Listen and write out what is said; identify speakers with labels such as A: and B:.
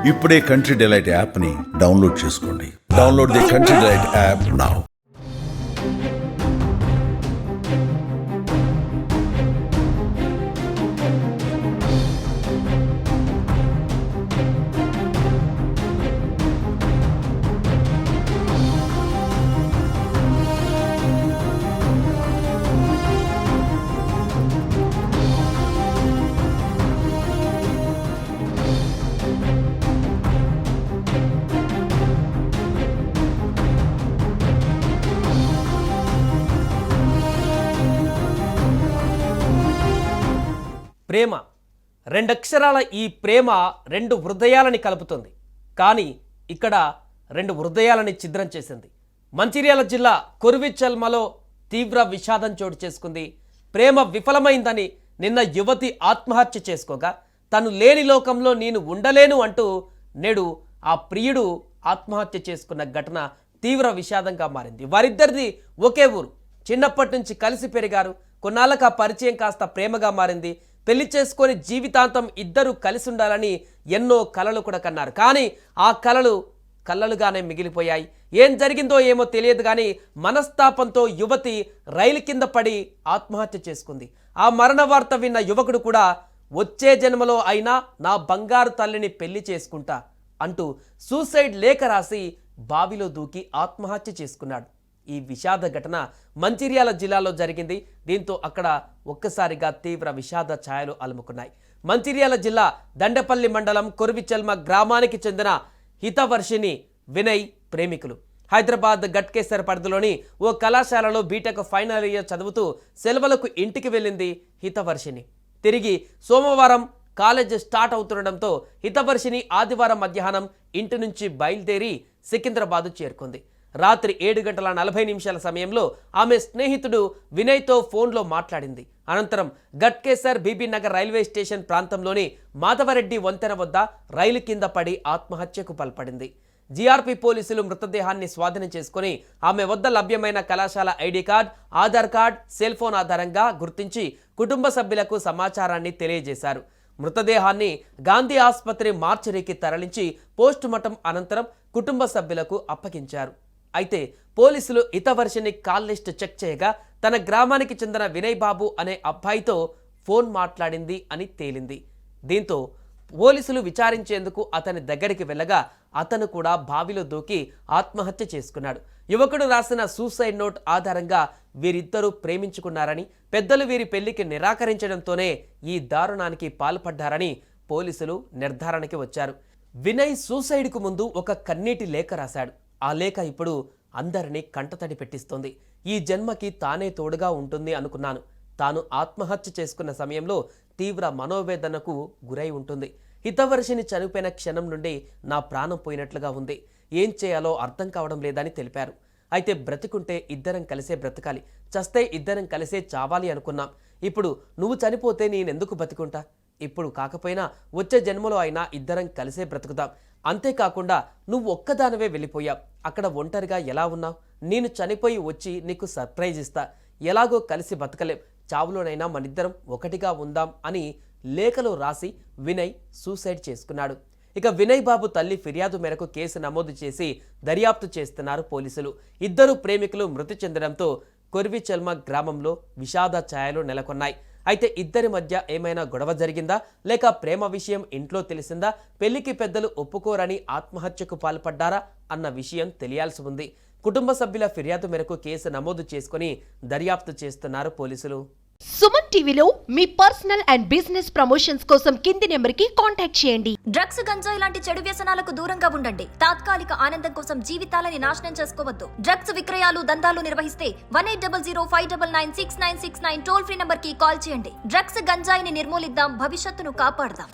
A: ఇప్పుడే Country Delight యాప్ని download చేసుకోండి. Download the Country Delight app now.
B: ప్రేమ రెండక్షరాల ఈ ప్రేమ రెండు హృదయాలని కలుపుతుంది. కానీ ఇక్కడ రెండు హృదయాలని ఛిద్రం చేసింది. మంచిర్యాల జిల్లా కొర్విచల్మలో తీవ్ర విషాదం చోటు చేసుకుంది. ప్రేమ విఫలమైందని నిన్న యువతి ఆత్మహత్య చేసుకోగా తను లేని లోకంలో నేను ఉండలేను అంటూ నేడు ఆ ప్రియుడు ఆత్మహత్య చేసుకున్న ఘటన తీవ్ర విషాదంగా మారింది. వారిద్దరిది ఒకే ఊరు, చిన్నప్పటి నుంచి కలిసి పెరిగారు. కొన్నాళ్ళకు ఆ పరిచయం కాస్త ప్రేమగా మారింది. పెళ్లి చేసుకొని జీవితాంతం ఇద్దరు కలిసి ఉండాలని ఎన్నో కలలు కూడా కన్నారు. కానీ ఆ కలలు కలలుగానే మిగిలిపోయాయి. ఏం జరిగిందో ఏమో తెలియదు కానీ మనస్తాపంతో యువతి రైలు కింద పడి ఆత్మహత్య చేసుకుంది. ఆ మరణ వార్త విన్న యువకుడు కూడా వచ్చే జన్మలో అయినా నా బంగారు తల్లిని పెళ్లి చేసుకుంటా అంటూ సూసైడ్ లేఖ రాసి బావిలో దూకి ఆత్మహత్య చేసుకున్నాడు. ఈ విషాద ఘటన మంచిర్యాల జిల్లాలో జరిగింది. దీంతో అక్కడ ఒక్కసారిగా తీవ్ర విషాద ఛాయలు అలుముకున్నాయి. మంచిర్యాల జిల్లా దండపల్లి మండలం కొర్విచల్మ గ్రామానికి చెందిన హితవర్షిని వినయ్ ప్రేమికులు. హైదరాబాద్ గట్కేసర్ పరిధిలోని ఓ కళాశాలలో బీటెక్ ఫైనల్ ఇయర్ చదువుతూ సెలవులకు ఇంటికి వెళ్ళింది హితవర్షిని. తిరిగి సోమవారం కాలేజ్ స్టార్ట్ అవుతుండటంతో హితవర్షిని ఆదివారం మధ్యాహ్నం ఇంటి నుంచి బయలుదేరి సికింద్రాబాద్ చేరుకుంది. రాత్రి 7:40 సమయంలో ఆమె స్నేహితుడు వినయ్తో ఫోన్లో మాట్లాడింది. అనంతరం Ghatkesar Bibinagar railway station ప్రాంతంలోని మాధవరెడ్డి వంతెన వద్ద రైలు కింద పడి ఆత్మహత్యకు పాల్పడింది. జీఆర్పీ పోలీసులు మృతదేహాన్ని స్వాధీనం చేసుకుని ఆమె వద్ద లభ్యమైన కళాశాల ID card, Aadhaar card, cell phone ఆధారంగా గుర్తించి కుటుంబ సభ్యులకు సమాచారాన్ని తెలియజేశారు. మృతదేహాన్ని గాంధీ ఆసుపత్రి మార్చరీకి తరలించి పోస్టుమార్టం అనంతరం కుటుంబ సభ్యులకు అప్పగించారు. అయితే పోలీసులు హితవర్షిని కాల్ లిస్ట్ చెక్ చేయగా తన గ్రామానికి చెందిన వినయ్ బాబు అనే అబ్బాయితో ఫోన్ మాట్లాడింది అని తేలింది. దీంతో పోలీసులు విచారించేందుకు అతని దగ్గరికి వెళ్ళగా అతను కూడా బావిలో దూకి ఆత్మహత్య చేసుకున్నాడు. యువకుడు రాసిన సూసైడ్ నోట్ ఆధారంగా వీరిద్దరూ ప్రేమించుకున్నారని, పెద్దలు వీరి పెళ్లికి నిరాకరించడంతోనే ఈ దారుణానికి పాల్పడ్డారని పోలీసులు నిర్ధారణకి వచ్చారు. వినయ్ సూసైడ్కు ముందు ఒక కన్నీటి లేఖ రాశాడు. ఆ లేఖ ఇప్పుడు అందరినీ కంటతడి పెట్టిస్తోంది. ఈ జన్మకి తానే తోడుగా ఉంటుంది అనుకున్నాను. తాను ఆత్మహత్య చేసుకున్న సమయంలో తీవ్ర మనోవేదనకు గురై ఉంటుంది. హితవర్షిని చనిపోయిన క్షణం నుండి నా ప్రాణం పోయినట్లుగా ఉంది. ఏం చేయాలో అర్థం కావడం లేదని తెలిపారు. అయితే బ్రతికుంటే ఇద్దరం కలిసే బ్రతకాలి, చస్తే ఇద్దరం కలిసే చావాలి అనుకున్నాం. ఇప్పుడు నువ్వు చనిపోతే నేనెందుకు బతికుంటా? ఇప్పుడు కాకపోయినా వచ్చే జన్మలో అయినా ఇద్దరం కలిసే బ్రతుకుదాం. అంతేకాకుండా నువ్వు ఒక్కదానవే వెళ్ళిపోయావు. అక్కడ ఒంటరిగా ఎలా ఉన్నావు? నేను చనిపోయి వచ్చి నీకు సర్ప్రైజ్ ఇస్తా. ఎలాగో కలిసి బతకలేం, చావులోనైనా మనిద్దరం ఒకటిగా ఉందాం అని లేఖలో రాసి వినయ్ సూసైడ్ చేసుకున్నాడు. ఇక వినయ్ బాబు తల్లి ఫిర్యాదు మేరకు కేసు నమోదు చేసి దర్యాప్తు చేస్తున్నారు పోలీసులు. ఇద్దరు ప్రేమికులు మృతి చెందడంతో కొర్విచల్మ గ్రామంలో విషాద ఛాయలు నెలకొన్నాయి. అయితే ఇద్దరి మధ్య ఏమైనా గొడవ జరిగిందా, లేక ప్రేమ విషయం ఇంట్లో తెలిసిందా, పెళ్లికి పెద్దలు ఒప్పుకోరని ఆత్మహత్యకు పాల్పడ్డారా అన్న విషయం తెలియాల్సి ఉంది. కుటుంబ సభ్యుల ఫిర్యాదు మేరకు కేసు నమోదు చేసుకుని దర్యాప్తు చేస్తున్నారు పోలీసులు.
C: సుమన్ టీవీలో మీ పర్సనల్ అండ్ బిజినెస్ ప్రమోషన్స్ కోసం కింది నెంబర్కి కాంటాక్ట్ చేయండి.
D: డ్రగ్స్, గంజాయి లాంటి చెడు వ్యసనాలకు దూరంగా ఉండండి. తాత్కాలిక ఆనందం కోసం జీవితాలని నాశనం చేసుకోవద్దు. డ్రగ్స్ విక్రయాలు, దందాలు నిర్వహిస్తే 1800599696 టోల్ ఫ్రీ నంబర్ కి కాల్ చేయండి. డ్రగ్స్, గంజాయిని నిర్మూలిద్దాం, భవిష్యత్తును కాపాడదాం.